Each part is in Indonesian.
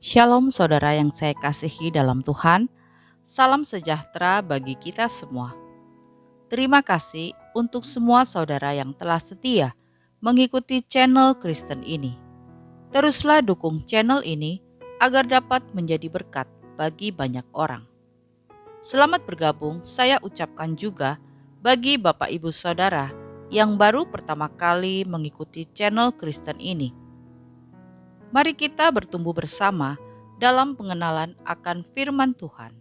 Shalom saudara yang saya kasihi dalam Tuhan, salam sejahtera bagi kita semua. Terima kasih untuk semua saudara yang telah setia mengikuti channel Kristen ini. Teruslah dukung channel ini agar dapat menjadi berkat bagi banyak orang. Selamat bergabung saya ucapkan juga bagi Bapak Ibu Saudara yang baru pertama kali mengikuti channel Kristen ini. Mari kita bertumbuh bersama dalam pengenalan akan firman Tuhan.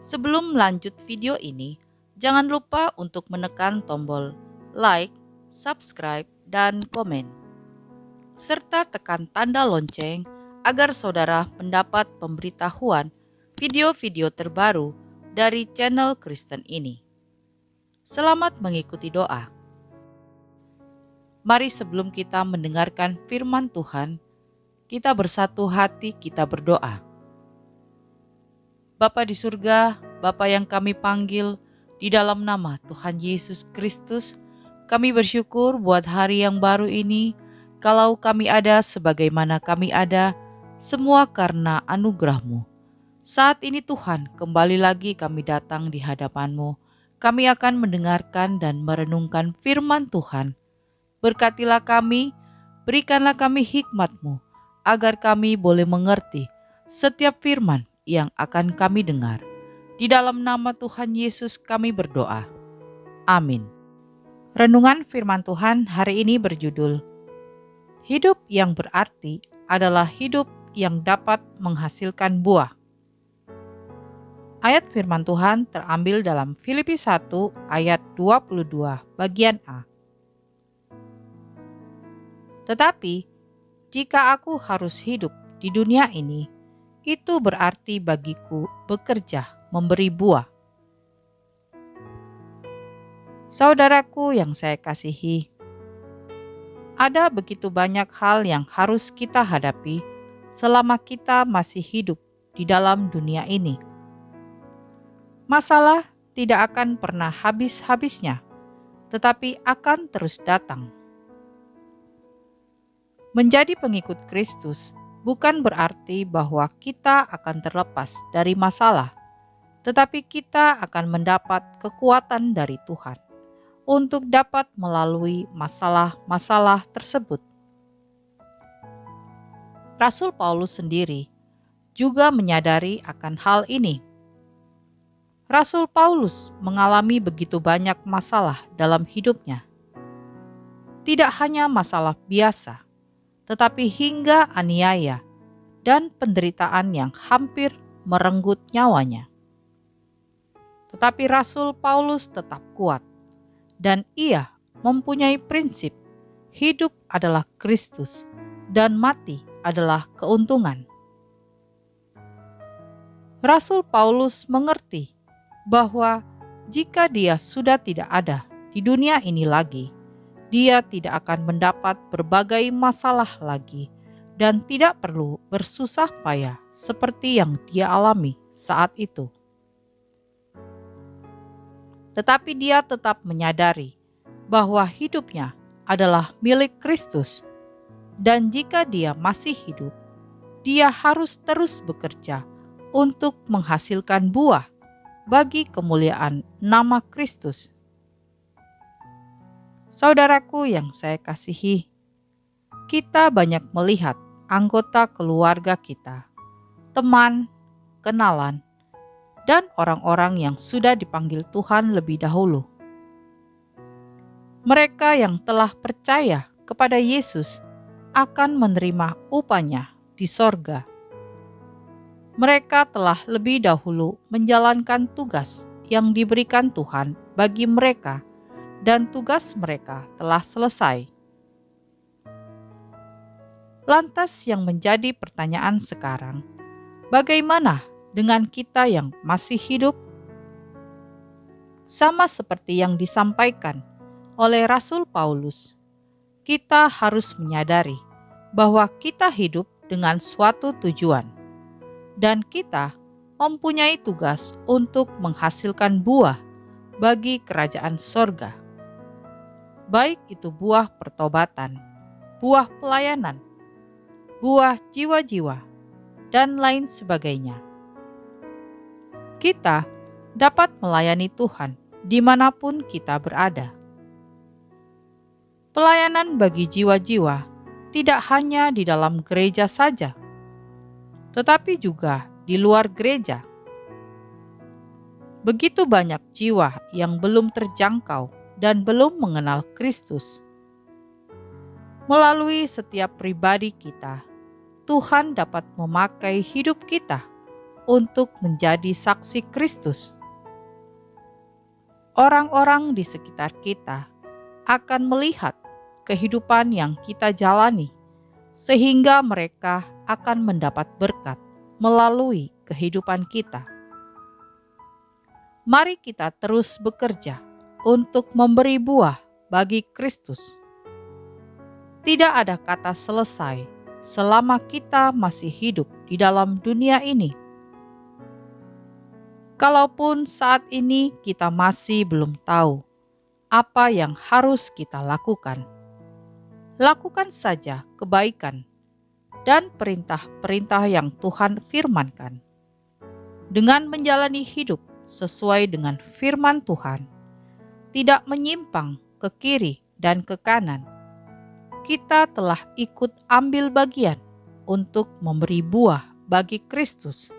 Sebelum lanjut video ini, jangan lupa untuk menekan tombol like, subscribe, dan komen. Serta tekan tanda lonceng agar saudara mendapat pemberitahuan video-video terbaru dari channel Kristen ini. Selamat mengikuti doa. Mari sebelum kita mendengarkan firman Tuhan, kita bersatu hati, kita berdoa. Bapa di surga, Bapa yang kami panggil di dalam nama Tuhan Yesus Kristus, kami bersyukur buat hari yang baru ini, kalau kami ada sebagaimana kami ada, semua karena anugerah-Mu. Saat ini Tuhan, kembali lagi kami datang di hadapan-Mu. Kami akan mendengarkan dan merenungkan firman Tuhan. Berkatilah kami, berikanlah kami hikmat-Mu, agar kami boleh mengerti setiap firman yang akan kami dengar. Di dalam nama Tuhan Yesus kami berdoa. Amin. Renungan firman Tuhan hari ini berjudul, Hidup yang berarti adalah hidup yang dapat menghasilkan buah. Ayat firman Tuhan terambil dalam Filipi 1 ayat 22 bagian A. Tetapi, jika aku harus hidup di dunia ini, itu berarti bagiku bekerja memberi buah. Saudaraku yang saya kasihi, ada begitu banyak hal yang harus kita hadapi selama kita masih hidup di dalam dunia ini. Masalah tidak akan pernah habis-habisnya, tetapi akan terus datang. Menjadi pengikut Kristus bukan berarti bahwa kita akan terlepas dari masalah, tetapi kita akan mendapat kekuatan dari Tuhan untuk dapat melalui masalah-masalah tersebut. Rasul Paulus sendiri juga menyadari akan hal ini. Rasul Paulus mengalami begitu banyak masalah dalam hidupnya. Tidak hanya masalah biasa, tetapi hingga aniaya dan penderitaan yang hampir merenggut nyawanya. Tetapi Rasul Paulus tetap kuat, dan ia mempunyai prinsip hidup adalah Kristus dan mati adalah keuntungan. Rasul Paulus mengerti bahwa jika dia sudah tidak ada di dunia ini lagi, dia tidak akan mendapat berbagai masalah lagi dan tidak perlu bersusah payah seperti yang dia alami saat itu. Tetapi dia tetap menyadari bahwa hidupnya adalah milik Kristus, dan jika dia masih hidup, dia harus terus bekerja untuk menghasilkan buah bagi kemuliaan nama Kristus. Saudaraku yang saya kasihi, kita banyak melihat anggota keluarga kita, teman, kenalan, dan orang-orang yang sudah dipanggil Tuhan lebih dahulu. Mereka yang telah percaya kepada Yesus akan menerima upahnya di sorga. Mereka telah lebih dahulu menjalankan tugas yang diberikan Tuhan bagi mereka, dan tugas mereka telah selesai. Lantas yang menjadi pertanyaan sekarang, bagaimana dengan kita yang masih hidup? Sama seperti yang disampaikan oleh Rasul Paulus, kita harus menyadari bahwa kita hidup dengan suatu tujuan, dan kita mempunyai tugas untuk menghasilkan buah bagi kerajaan sorga. Baik itu buah pertobatan, buah pelayanan, buah jiwa-jiwa, dan lain sebagainya. Kita dapat melayani Tuhan dimanapun kita berada. Pelayanan bagi jiwa-jiwa tidak hanya di dalam gereja saja, tetapi juga di luar gereja. Begitu banyak jiwa yang belum terjangkau dan belum mengenal Kristus. Melalui setiap pribadi kita, Tuhan dapat memakai hidup kita untuk menjadi saksi Kristus. Orang-orang di sekitar kita akan melihat kehidupan yang kita jalani, sehingga mereka akan mendapat berkat melalui kehidupan kita. Mari kita terus bekerja untuk memberi buah bagi Kristus. Tidak ada kata selesai selama kita masih hidup di dalam dunia ini. Kalaupun saat ini kita masih belum tahu apa yang harus kita lakukan, lakukan saja kebaikan dan perintah-perintah yang Tuhan firmankan. Dengan menjalani hidup sesuai dengan firman Tuhan, tidak menyimpang ke kiri dan ke kanan, kita telah ikut ambil bagian untuk memberi buah bagi Kristus.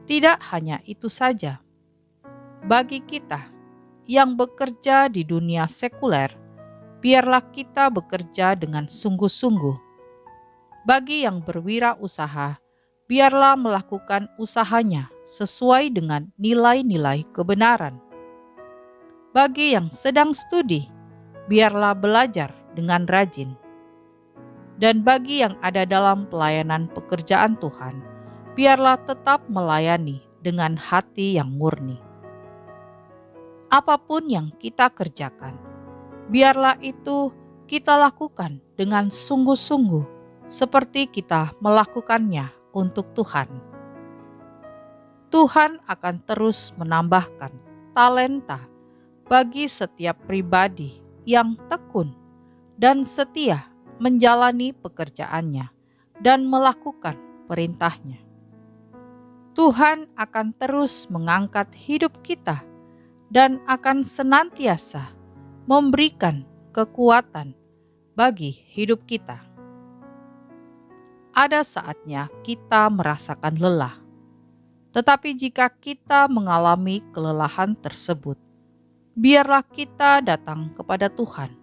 Tidak hanya itu saja, bagi kita yang bekerja di dunia sekuler, biarlah kita bekerja dengan sungguh-sungguh. Bagi yang berwirausaha, biarlah melakukan usahanya sesuai dengan nilai-nilai kebenaran. Bagi yang sedang studi, biarlah belajar dengan rajin. Dan bagi yang ada dalam pelayanan pekerjaan Tuhan, biarlah tetap melayani dengan hati yang murni. Apapun yang kita kerjakan, biarlah itu kita lakukan dengan sungguh-sungguh, seperti kita melakukannya untuk Tuhan. Tuhan akan terus menambahkan talenta bagi setiap pribadi yang tekun dan setia menjalani pekerjaannya dan melakukan perintahnya. Tuhan akan terus mengangkat hidup kita dan akan senantiasa memberikan kekuatan bagi hidup kita. Ada saatnya kita merasakan lelah, tetapi jika kita mengalami kelelahan tersebut, biarlah kita datang kepada Tuhan.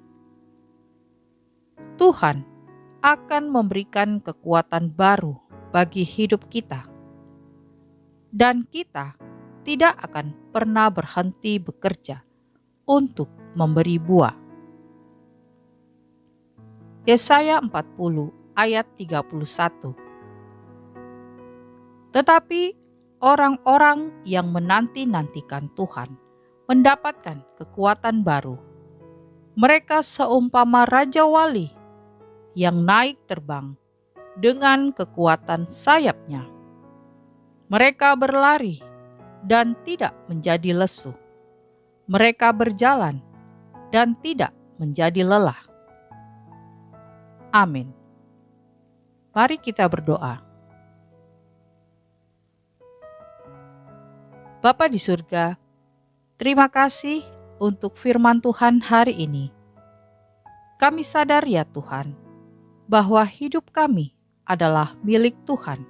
Tuhan akan memberikan kekuatan baru bagi hidup kita. Dan kita tidak akan pernah berhenti bekerja untuk memberi buah. Yesaya 40 ayat 31. Tetapi orang-orang yang menanti-nantikan Tuhan mendapatkan kekuatan baru. Mereka seumpama Raja Wali yang naik terbang dengan kekuatan sayapnya. Mereka berlari dan tidak menjadi lesu. Mereka berjalan dan tidak menjadi lelah. Amin. Mari kita berdoa. Bapa di surga, terima kasih untuk firman Tuhan hari ini. Kami sadar ya Tuhan, bahwa hidup kami adalah milik Tuhan.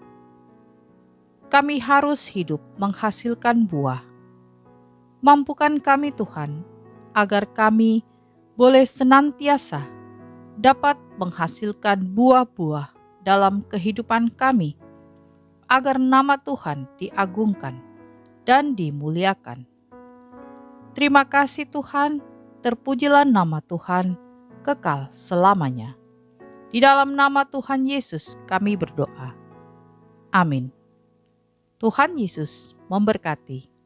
Kami harus hidup menghasilkan buah. Mampukan kami Tuhan, agar kami boleh senantiasa dapat menghasilkan buah-buah dalam kehidupan kami, agar nama Tuhan diagungkan dan dimuliakan. Terima kasih Tuhan, terpujilah nama Tuhan, kekal selamanya. Di dalam nama Tuhan Yesus kami berdoa. Amin. Tuhan Yesus memberkati.